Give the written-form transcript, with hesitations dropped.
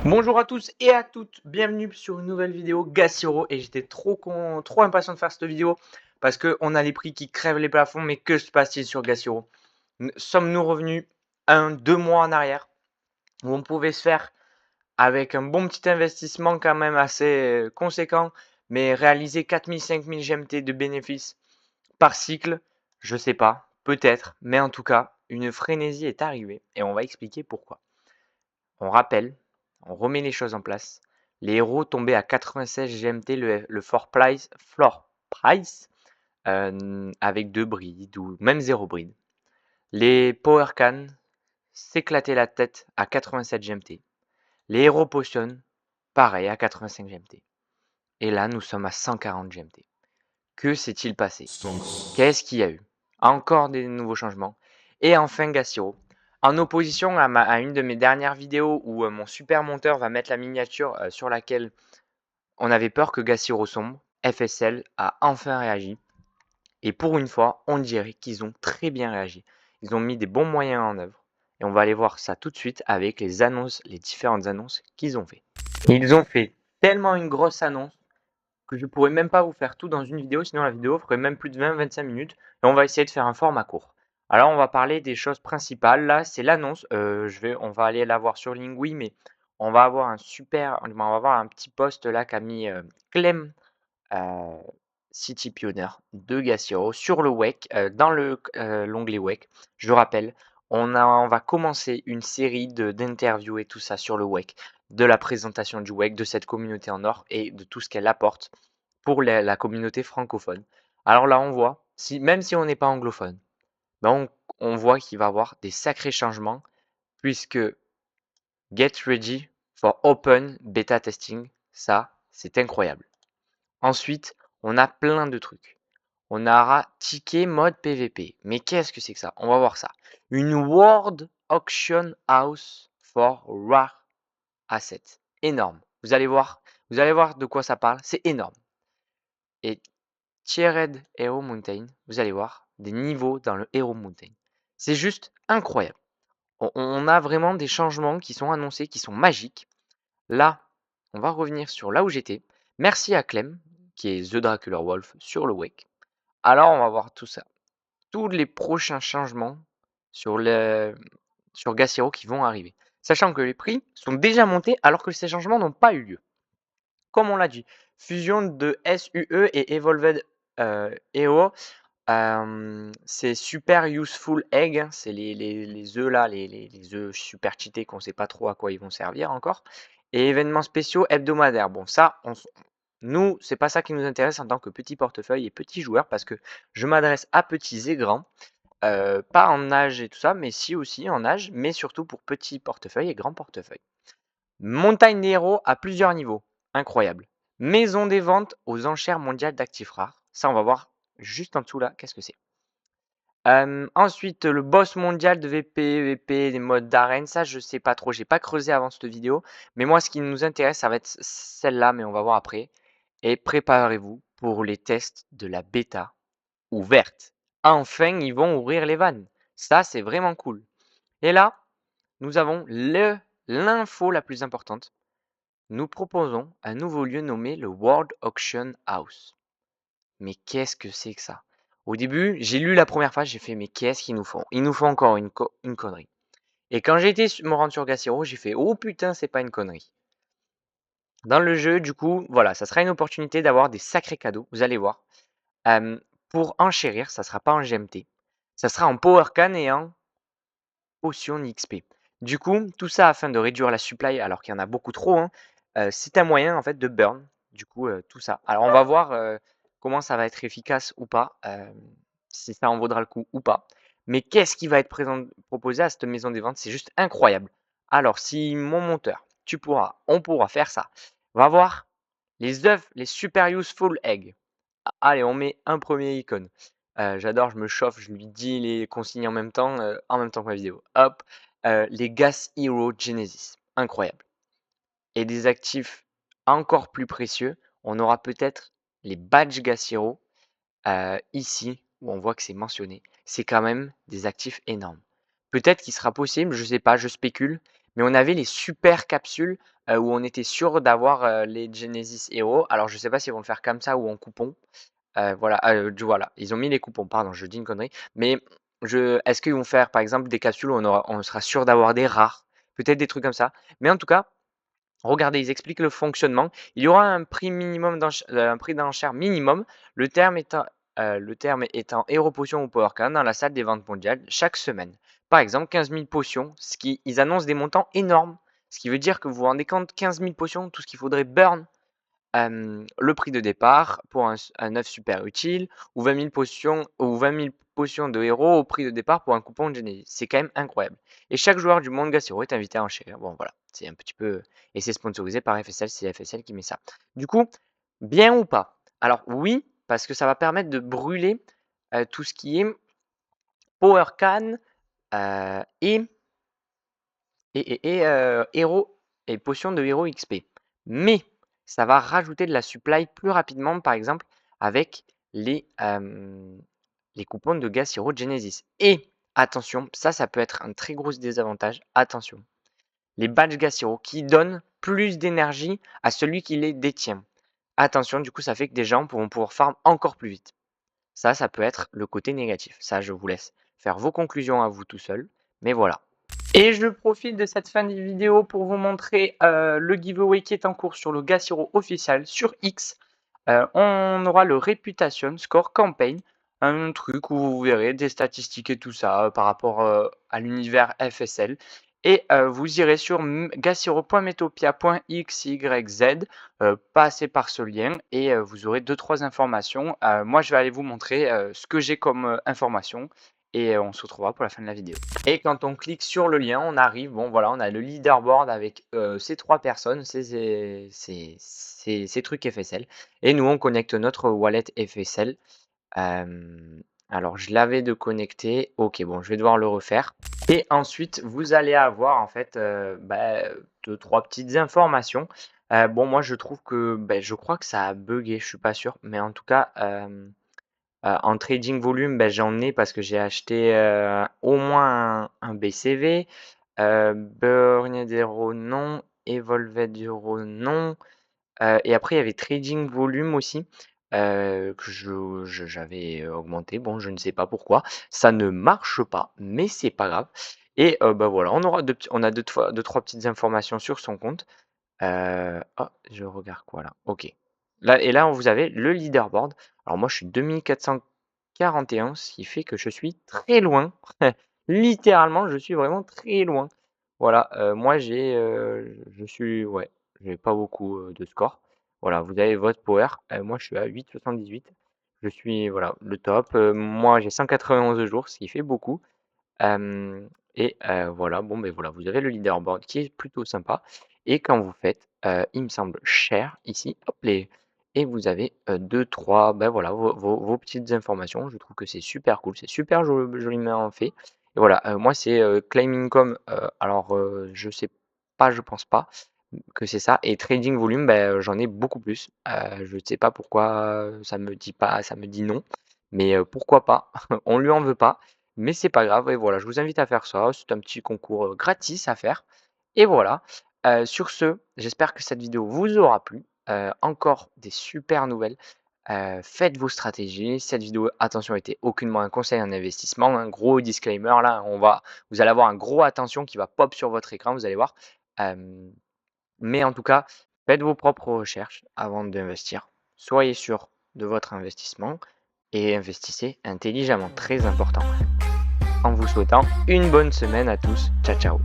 Bonjour à tous et à toutes, bienvenue sur une nouvelle vidéo Gas Hero et j'étais trop impatient de faire cette vidéo parce qu'on a les prix qui crèvent les plafonds, mais que se passe-t-il sur Gas Hero? Sommes-nous revenus 2 mois en arrière où on pouvait se faire avec un bon petit investissement quand même assez conséquent, mais réaliser 4000-5000 GMT de bénéfices par cycle? Je sais pas, peut-être, mais en tout cas, une frénésie est arrivée et on va expliquer pourquoi. On rappelle, on remet les choses en place. Les héros tombaient à 96 GMT le floor price avec 2 brides ou même 0 bride. Les power can s'éclataient la tête à 87 GMT. Les héros potion, pareil à 85 GMT. Et là, nous sommes à 140 GMT. Que s'est-il passé? Qu'est-ce qu'il y a eu? Encore des nouveaux changements. Et enfin, Gassiro. En opposition à une de mes dernières vidéos où mon super monteur va mettre la miniature sur laquelle on avait peur que Gassiro sombre, FSL a enfin réagi. Et pour une fois, on dirait qu'ils ont très bien réagi. Ils ont mis des bons moyens en œuvre. Et on va aller voir ça tout de suite avec les annonces, les différentes annonces qu'ils ont fait. Ils ont fait tellement une grosse annonce que je pourrais même pas vous faire tout dans une vidéo, sinon la vidéo ferait même plus de 20-25 minutes. Et on va essayer de faire un format court. Alors on va parler des choses principales. Là, c'est l'annonce. On va aller la voir sur Lingui, mais on va avoir on va avoir un petit post là qu'a mis Clem euh, City Pioneer de Gassiro sur le WEC, dans l'onglet WEC. Je rappelle, on va commencer une série d'interviews et tout ça sur le WEC, de la présentation du WEC, de cette communauté en or et de tout ce qu'elle apporte pour la communauté francophone. Alors là, on voit, même si on n'est pas anglophone, ben on voit qu'il va y avoir des sacrés changements puisque Get Ready for Open Beta Testing, ça, c'est incroyable. Ensuite, on a plein de trucs. On aura ticket mode PVP. Mais qu'est-ce que c'est que ça? On va voir ça. Une World Auction House for Rare Assets. Énorme. Vous allez voir de quoi ça parle. C'est énorme. Et Tiered Hero Mountain, vous allez voir des niveaux dans le Hero Mountain. C'est juste incroyable. On a vraiment des changements qui sont annoncés, qui sont magiques. Là, on va revenir sur là où j'étais. Merci à Clem, qui est The Dracula Wolf sur le Wake. Alors, on va voir tout ça. Tous les prochains changements sur Gas Hero qui vont arriver. Sachant que les prix sont déjà montés alors que ces changements n'ont pas eu lieu. Comme on l'a dit, fusion de SUE et Evolved EO, c'est super useful egg, hein. C'est les œufs là, les œufs super cheatés qu'on ne sait pas trop à quoi ils vont servir encore. Et événements spéciaux hebdomadaires. Bon, ça, nous, c'est pas ça qui nous intéresse en tant que petit portefeuille et petit joueur parce que je m'adresse à petits et grands, pas en âge et tout ça, mais si aussi en âge, mais surtout pour petits portefeuilles et grands portefeuilles. Montagne des héros à plusieurs niveaux, incroyable. Maison des ventes aux enchères mondiales d'actifs rares. Ça, on va voir juste en dessous là, qu'est-ce que c'est. Ensuite, le boss mondial de VP, des modes d'arène, ça je sais pas trop, j'ai pas creusé avant cette vidéo. Mais moi, ce qui nous intéresse, ça va être celle-là, mais on va voir après. Et préparez-vous pour les tests de la bêta ouverte. Enfin, ils vont ouvrir les vannes. Ça, c'est vraiment cool. Et là, nous avons l'info la plus importante. Nous proposons un nouveau lieu nommé le World Auction House. Mais qu'est-ce que c'est que ça? Au début, j'ai lu la première fois, j'ai fait mais qu'est-ce qu'ils nous font? Ils nous font encore une connerie. Et quand j'ai été me rendre sur Gassiro, j'ai fait oh putain, c'est pas une connerie. Dans le jeu, du coup, voilà, ça sera une opportunité d'avoir des sacrés cadeaux, vous allez voir. Pour enchérir, ça sera pas en GMT, ça sera en Power Can et en Potion XP. Du coup, tout ça afin de réduire la supply alors qu'il y en a beaucoup trop, hein, c'est un moyen en fait de burn, du coup, tout ça. Alors on va voir comment ça va être efficace ou pas, si ça en vaudra le coup ou pas. Mais qu'est-ce qui va être proposé à cette maison des ventes? C'est juste incroyable. Alors si mon monteur, on pourra faire ça. On va voir les œufs, les super useful eggs. Allez, on met un premier icône. J'adore, je me chauffe, je lui dis les consignes en même temps que ma vidéo. Hop, les Gas Hero Genesis, incroyable. Et des actifs encore plus précieux, on aura peut-être les badges Gas Hero, ici, où on voit que c'est mentionné. C'est quand même des actifs énormes. Peut-être qu'il sera possible, je sais pas, je spécule, mais on avait les super capsules, où on était sûr d'avoir, les Genesis Hero. Alors je sais pas s'ils vont le faire comme ça ou en coupon. Voilà, voilà, ils ont mis les coupons, pardon, je dis une connerie. Mais est-ce qu'ils vont faire, par exemple, des capsules où on sera sûr d'avoir des rares? Peut-être des trucs comme ça. Mais en tout cas, regardez, ils expliquent le fonctionnement. Il y aura un prix minimum un prix d'enchère minimum. Le terme étant Hero Potion ou Power Can dans la salle des ventes mondiales chaque semaine. Par exemple, 15 000 potions, ils annoncent des montants énormes. Ce qui veut dire que vous vous rendez compte, 15 000 potions, tout ce qu'il faudrait burn. Le prix de départ pour un œuf super utile ou 20 000 potions de héros au prix de départ pour un coupon de Genesis. C'est quand même incroyable. Et chaque joueur du monde Gassiro est invité à enchérir. Bon voilà, c'est un petit peu et c'est sponsorisé par FSL, c'est FSL qui met ça. Du coup, bien ou pas? Alors oui, parce que ça va permettre de brûler, tout ce qui est Power Can, et héros et potions de héros XP. Mais ça va rajouter de la supply plus rapidement, par exemple, avec les coupons de Gas Hero Genesis. Et attention, ça peut être un très gros désavantage. Attention, les badges Gas Hero qui donnent plus d'énergie à celui qui les détient. Attention, du coup, ça fait que des gens pourront pouvoir farm encore plus vite. Ça peut être le côté négatif. Ça, je vous laisse faire vos conclusions à vous tout seul. Mais voilà. Et je profite de cette fin de vidéo pour vous montrer le giveaway qui est en cours sur le Gassiro officiel sur X. On aura le Reputation Score Campaign, un truc où vous verrez des statistiques et tout ça par rapport à l'univers FSL. Et vous irez sur gassiro.metopia.xyz, passez par ce lien et vous aurez 2-3 informations. Moi, je vais aller vous montrer ce que j'ai comme information et on se retrouvera pour la fin de la vidéo. Et quand on clique sur le lien, on arrive, bon voilà, on a le leaderboard avec ces 3 personnes, ces trucs FSL. Et nous, on connecte notre wallet FSL. Alors, je l'avais de connecter. Ok, bon, je vais devoir le refaire. Et ensuite, vous allez avoir en fait 2-3 petites informations. Bon, moi, je trouve que, je crois que ça a bugué, je suis pas sûr. Mais en tout cas, en trading volume, j'en ai parce que j'ai acheté au moins un BCV. Burned Hero non, Evolved Hero non. Et après, il y avait trading volume aussi que j'avais augmenté. Bon, je ne sais pas pourquoi. Ça ne marche pas, mais c'est pas grave. Et voilà, on a 2-3 petites informations sur son compte. Oh, je regarde quoi là? OK. Là, vous avez le leaderboard. Alors moi, je suis 2441, ce qui fait que je suis très loin. Littéralement, je suis vraiment très loin. Voilà, moi je suis ouais, j'ai pas beaucoup, de score. Voilà, vous avez votre power, moi je suis à 8,78. Je suis voilà, le top. Moi j'ai 191 jours, ce qui fait beaucoup. Et voilà, bon, voilà, vous avez le leaderboard qui est plutôt sympa et quand vous faites, il me semble share ici, hop les et vous avez, 2-3, voilà, vos petites informations. Je trouve que c'est super cool, c'est super joliment fait et voilà, moi c'est, claim income, alors, je sais pas, je pense pas que c'est ça et trading volume, j'en ai beaucoup plus. Je sais pas pourquoi, ça me dit non, mais pourquoi pas? On lui en veut pas. Mais c'est pas grave et voilà, je vous invite à faire ça. C'est un petit concours, gratis à faire et voilà. Sur ce, j'espère que cette vidéo vous aura plu. Encore des super nouvelles. Faites vos stratégies. Cette vidéo, attention, était aucunement un conseil en investissement. Un gros disclaimer là, vous allez avoir un gros attention qui va pop sur votre écran, vous allez voir. Mais en tout cas, faites vos propres recherches avant d'investir. Soyez sûr de votre investissement et investissez intelligemment, très important. En vous souhaitant une bonne semaine à tous. Ciao ciao.